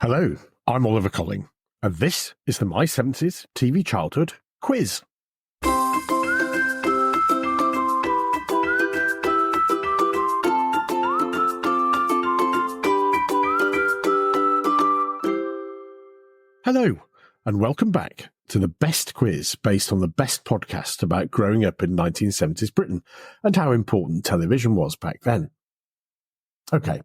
Hello, I'm Oliver Colling, and this is the My 70s TV Childhood Quiz. Hello, and welcome back to the best quiz based on the best podcast about growing up in 1970s Britain and how important television was back then. Okay,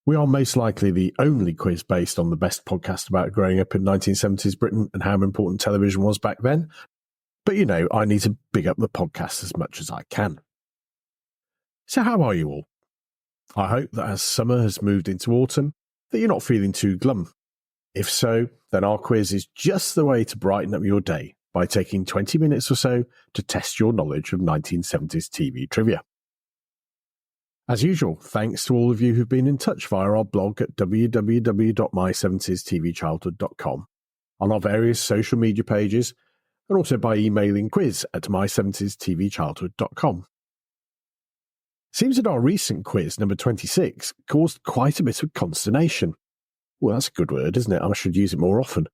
we are most likely the only quiz based on the best podcast about growing up in 1970s Britain and how important television was back then. But I need to big up the podcast as much as I can. So how are you all? I hope that as summer has moved into autumn, that you're not feeling too glum. If so, then our quiz is just the way to brighten up your day by taking 20 minutes or so to test your knowledge of 1970s TV trivia. As usual, thanks to all of you who've been in touch via our blog at www.my70stvchildhood.com, on our various social media pages, and also by emailing quiz@my70stvchildhood.com. Seems that our recent quiz, number 26, caused quite a bit of consternation. Well, that's a good word, isn't it? I should use it more often.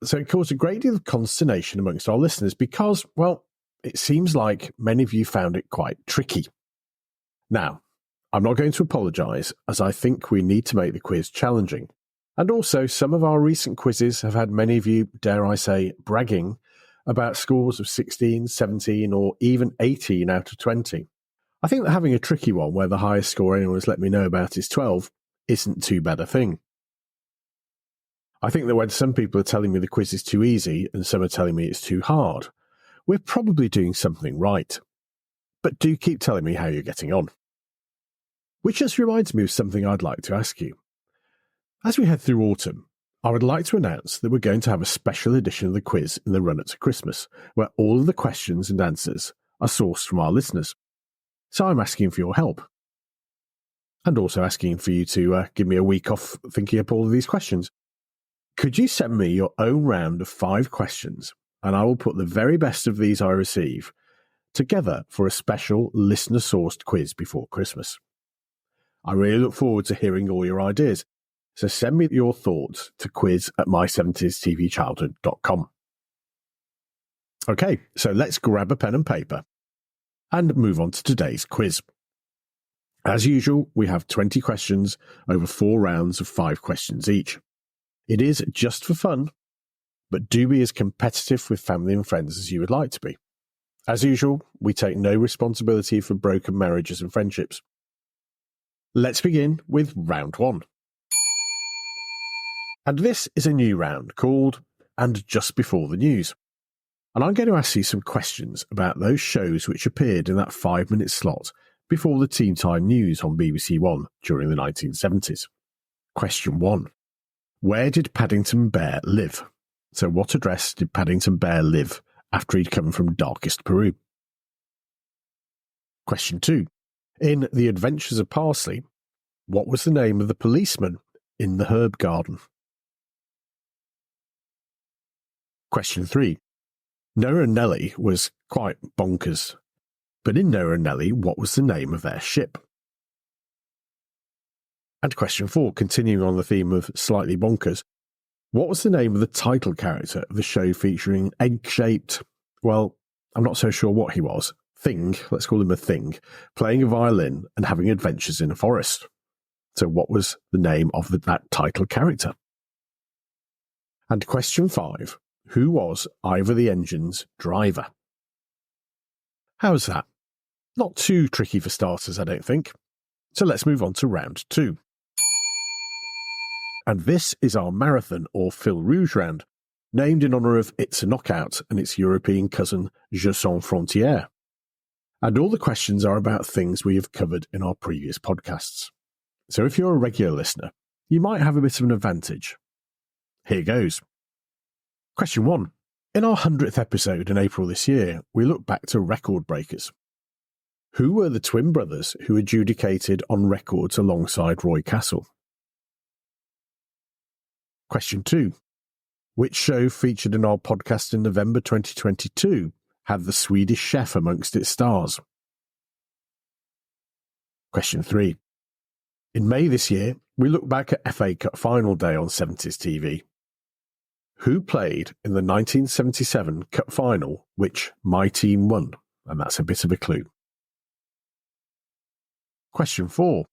So it caused a great deal of consternation amongst our listeners because, well, it seems like many of you found it quite tricky. Now, I'm not going to apologise, as I think we need to make the quiz challenging. And also, some of our recent quizzes have had many of you, dare I say, bragging about scores of 16, 17, or even 18 out of 20. I think that having a tricky one where the highest score anyone has let me know about is 12 isn't too bad a thing. I think that when some people are telling me the quiz is too easy and some are telling me it's too hard, we're probably doing something right. But do keep telling me how you're getting on. Which just reminds me of something I'd like to ask you. As we head through autumn, I would like to announce that we're going to have a special edition of the quiz in the run-up to Christmas, where all of the questions and answers are sourced from our listeners. So I'm asking for your help. And also asking for you to give me a week off thinking up all of these questions. Could you send me your own round of 5 questions, and I will put the very best of these I receive together for a special listener-sourced quiz before Christmas. I really look forward to hearing all your ideas, so send me your thoughts to quiz@my70stvchildhood.com. Okay, so let's grab a pen and paper and move on to today's quiz. As usual, we have 20 questions over 4 rounds of 5 questions each. It is just for fun, but do be as competitive with family and friends as you would like to be. As usual, we take no responsibility for broken marriages and friendships. Let's begin with round 1. And this is a new round called And Just Before the News. And I'm going to ask you some questions about those shows which appeared in that 5-minute slot before the teatime news on BBC One during the 1970s. Question 1. Where did Paddington Bear live? So what address did Paddington Bear live after he'd come from darkest Peru? Question 2. In The Adventures of Parsley, what was the name of the policeman in the herb garden? Question 3. Noah and Nellie was quite bonkers, but in Noah and Nellie, what was the name of their ship? And question 4, continuing on the theme of slightly bonkers, what was the name of the title character of the show featuring egg-shaped, well, I'm not so sure what he was, thing, let's call him a thing, playing a violin and having adventures in a forest? So what was the name of that title character? And question 5, who was Ivor the Engine's driver? How's that? Not too tricky for starters, I don't think. So let's move on to round 2. And this is our marathon or Fil Rouge round, named in honour of It's a Knockout and its European cousin Jeux Sans Frontières. And all the questions are about things we have covered in our previous podcasts. So if you're a regular listener, you might have a bit of an advantage. Here goes. Question 1. In our 100th episode in April this year, we look back to record breakers. Who were the twin brothers who adjudicated on records alongside Roy Castle? Question 2. Which show featured in our podcast in November 2022 had the Swedish Chef amongst its stars? Question 3. In May this year, we look back at FA Cup final day on 70s TV. Who played in the 1977 Cup final, which my team won? And that's a bit of a clue. Question 4.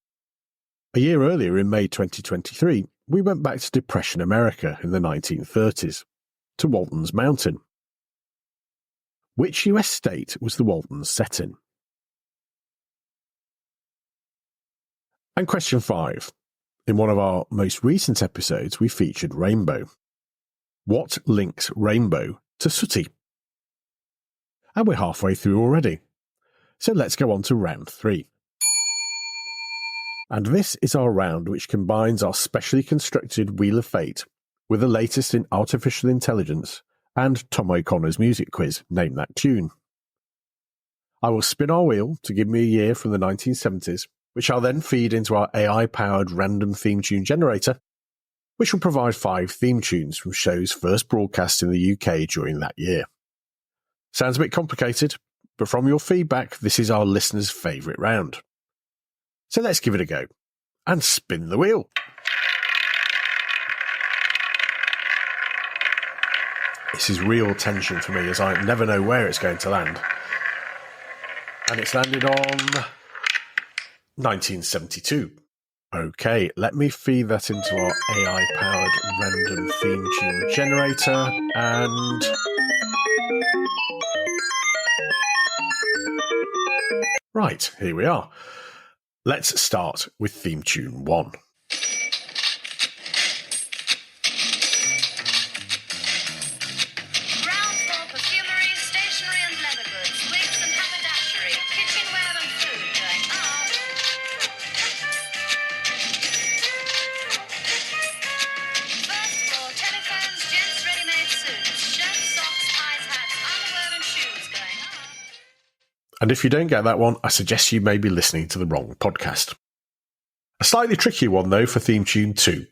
A year earlier in May 2023, we went back to Depression America in the 1930s, to Walton's Mountain. Which US state was the Waltons set in? And question 5. In one of our most recent episodes, we featured Rainbow. What links Rainbow to Sooty? And we're halfway through already. So let's go on to round 3. And this is our round which combines our specially constructed Wheel of Fate with the latest in artificial intelligence and Tom O'Connor's music quiz, Name That Tune. I will spin our wheel to give me a year from the 1970s, which I'll then feed into our AI-powered random theme tune generator, which will provide 5 theme tunes from shows first broadcast in the UK during that year. Sounds a bit complicated, but from your feedback, this is our listeners' favourite round. So let's give it a go, and spin the wheel. This is real tension for me as I never know where it's going to land. And it's landed on 1972. Okay, let me feed that into our AI-powered random theme tune generator, and right, here we are. Let's start with theme tune 1. And if you don't get that one, I suggest you may be listening to the wrong podcast. A slightly trickier one, though, for theme tune 2.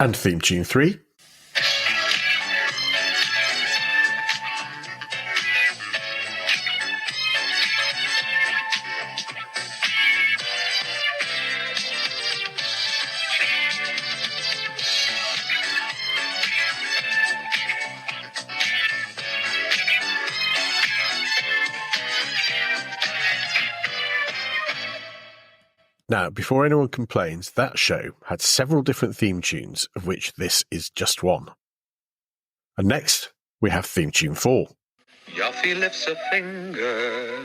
And theme tune 3. Now, before anyone complains, that show had several different theme tunes, of which this is just one. And next, we have theme tune 4. Yoffie lifts a finger,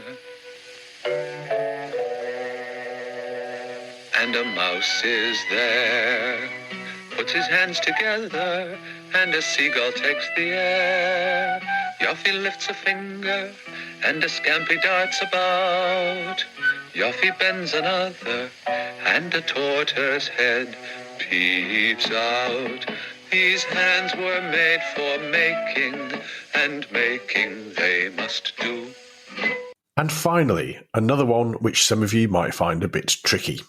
and a mouse is there. Puts his hands together, and a seagull takes the air. Yoffie lifts a finger, and a scampi darts about. Yoffie bends another, and a tortoise head peeps out. These hands were made for making, and making they must do. And finally, another one which some of you might find a bit tricky.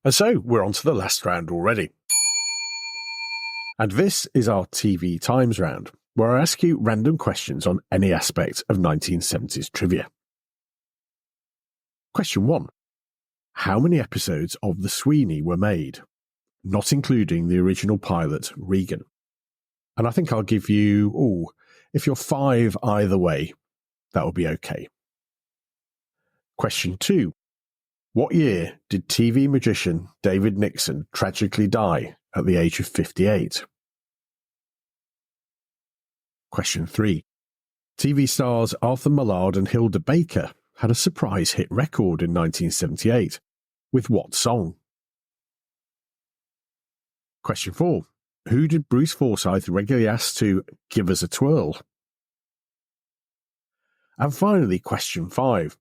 And so we're on to the last round already. And this is our TV Times round, where I ask you random questions on any aspect of 1970s trivia. Question 1. How many episodes of The Sweeney were made, not including the original pilot, Regan? And I think I'll give you, if you're 5 either way, that will be okay. Question 2. What year did TV magician David Nixon tragically die at the age of 58? Question 3. TV stars Arthur Millard and Hilda Baker had a surprise hit record in 1978. With what song? Question 4. Who did Bruce Forsyth regularly ask to give us a twirl? And finally, question 5.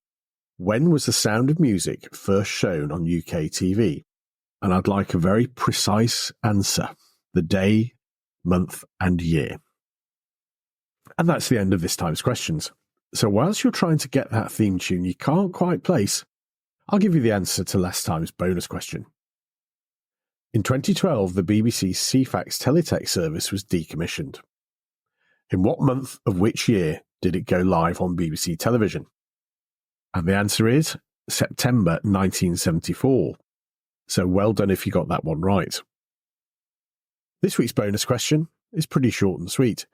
When was The Sound of Music first shown on UK TV? And I'd like a very precise answer. The day, month and year. And that's the end of this time's questions. So whilst you're trying to get that theme tune you can't quite place, I'll give you the answer to last time's bonus question. In 2012, the BBC's CFAX teletext service was decommissioned. In what month of which year did it go live on BBC television? And the answer is September 1974. So well done if you got that one right. This week's bonus question is pretty short and sweet.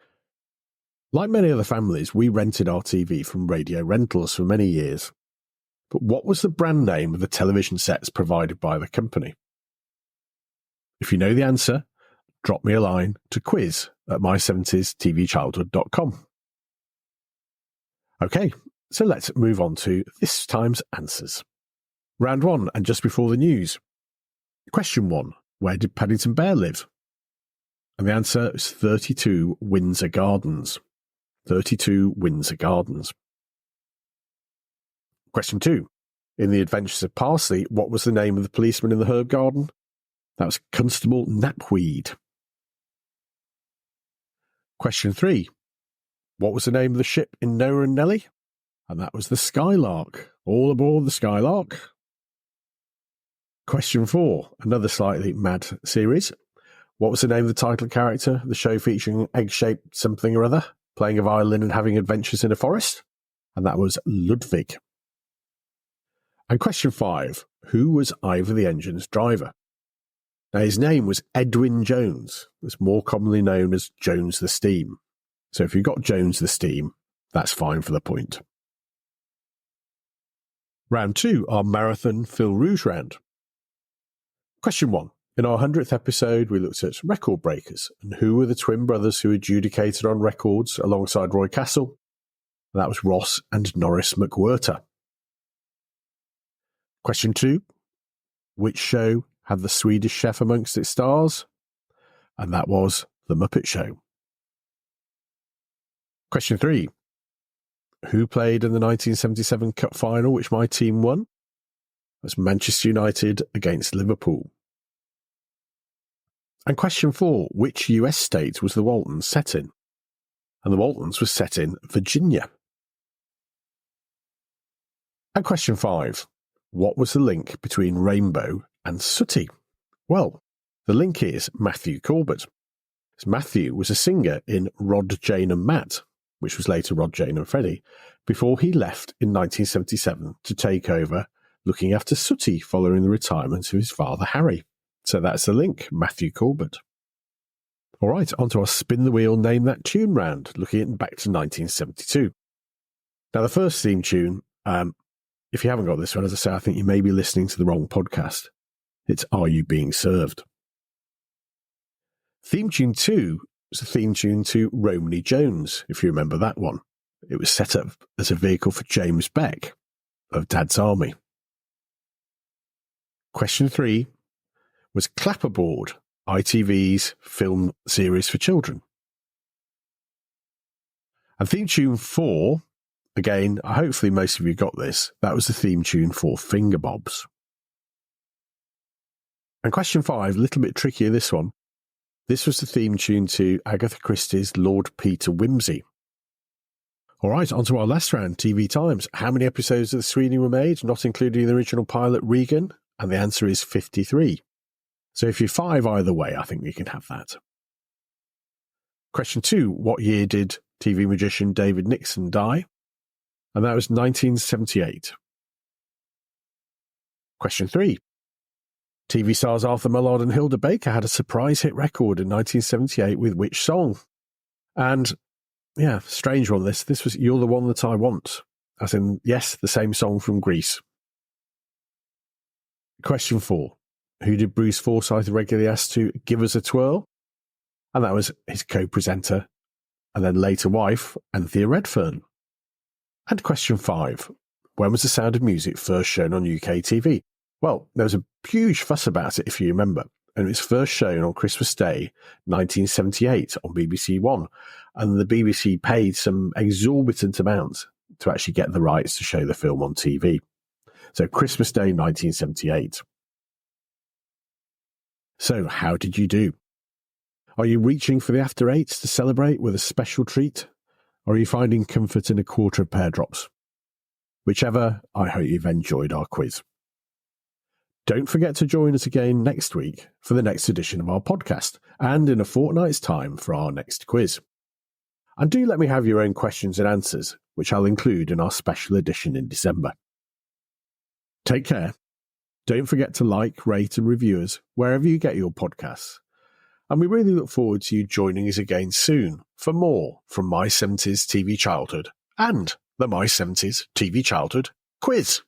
Like many other families, we rented our TV from Radio Rentals for many years. But what was the brand name of the television sets provided by the company? If you know the answer, drop me a line to quiz@my70stvchildhood.com. Okay, so let's move on to this time's answers. Round 1, and just before the news. Question 1, where did Paddington Bear live? And the answer is 32 Windsor Gardens. 32 Windsor Gardens. Question 2, in The Adventures of Parsley, what was the name of the policeman in the herb garden? That was Constable Knapweed. Question 3, what was the name of the ship in Noah and Nelly? And that was the Skylark. All aboard the Skylark. Question 4, another slightly mad series. What was the name of the title character, the show featuring egg-shaped something or other, playing a violin and having adventures in a forest? And that was Ludwig. And question 5, who was Ivor the engine's driver? Now, his name was Edwin Jones, was more commonly known as Jones the Steam. So if you got Jones the Steam, that's fine for the point. Round 2, our marathon Fil Rouge round. Question 1. In our 100th episode, we looked at record breakers and who were the twin brothers who adjudicated on records alongside Roy Castle. And that was Ross and Norris McWhirter. Question 2. Which show had the Swedish chef amongst its stars? And that was The Muppet Show. Question 3. Who played in the 1977 Cup final, which my team won? That's Manchester United against Liverpool. And question 4, which US state was the Waltons set in? And the Waltons was set in Virginia. And question 5, what was the link between Rainbow and Sooty? Well, the link is Matthew Corbett. Matthew was a singer in Rod, Jane and Matt, which was later Rod, Jane and Freddie, before he left in 1977 to take over looking after Sooty following the retirement of his father Harry. So that's the link, Matthew Corbett. All right, on to our Spin the Wheel, Name That Tune round, looking back to 1972. Now, the first theme tune, if you haven't got this one, as I say, I think you may be listening to the wrong podcast. It's Are You Being Served? Theme tune 2 was the theme tune to Romany Jones, if you remember that one. It was set up as a vehicle for James Beck of Dad's Army. Question 3 was Clapperboard, ITV's film series for children. And theme tune 4, again, hopefully most of you got this, that was the theme tune for Finger Bobs. And question 5, a little bit trickier this one. This was the theme tune to Agatha Christie's Lord Peter Wimsey. All right, on to our last round, TV Times. How many episodes of The Sweeney were made, not including the original pilot Regan? And the answer is 53. So if you're 5 either way, I think you can have that. Question 2, what year did TV magician David Nixon die? And that was 1978. Question 3, TV stars Arthur Millard and Hilda Baker had a surprise hit record in 1978 with which song? And yeah, strange one this. This was You're the One That I Want. As in, yes, the same song from Grease. Question 4. Who did Bruce Forsyth regularly ask to give us a twirl? And that was his co-presenter and then later wife, Anthea Redfern. And question 5. When was The Sound of Music first shown on UK TV? Well, there was a huge fuss about it, if you remember, and it was first shown on Christmas Day, 1978 on BBC One, and the BBC paid some exorbitant amount to actually get the rights to show the film on TV. So Christmas Day, 1978. So how did you do? Are you reaching for the after eights to celebrate with a special treat? Or are you finding comfort in a quarter of pear drops? Whichever, I hope you've enjoyed our quiz. Don't forget to join us again next week for the next edition of our podcast and in a fortnight's time for our next quiz. And do let me have your own questions and answers, which I'll include in our special edition in December. Take care. Don't forget to like, rate and review us wherever you get your podcasts. And we really look forward to you joining us again soon for more from My 70s TV Childhood and the My 70s TV Childhood Quiz.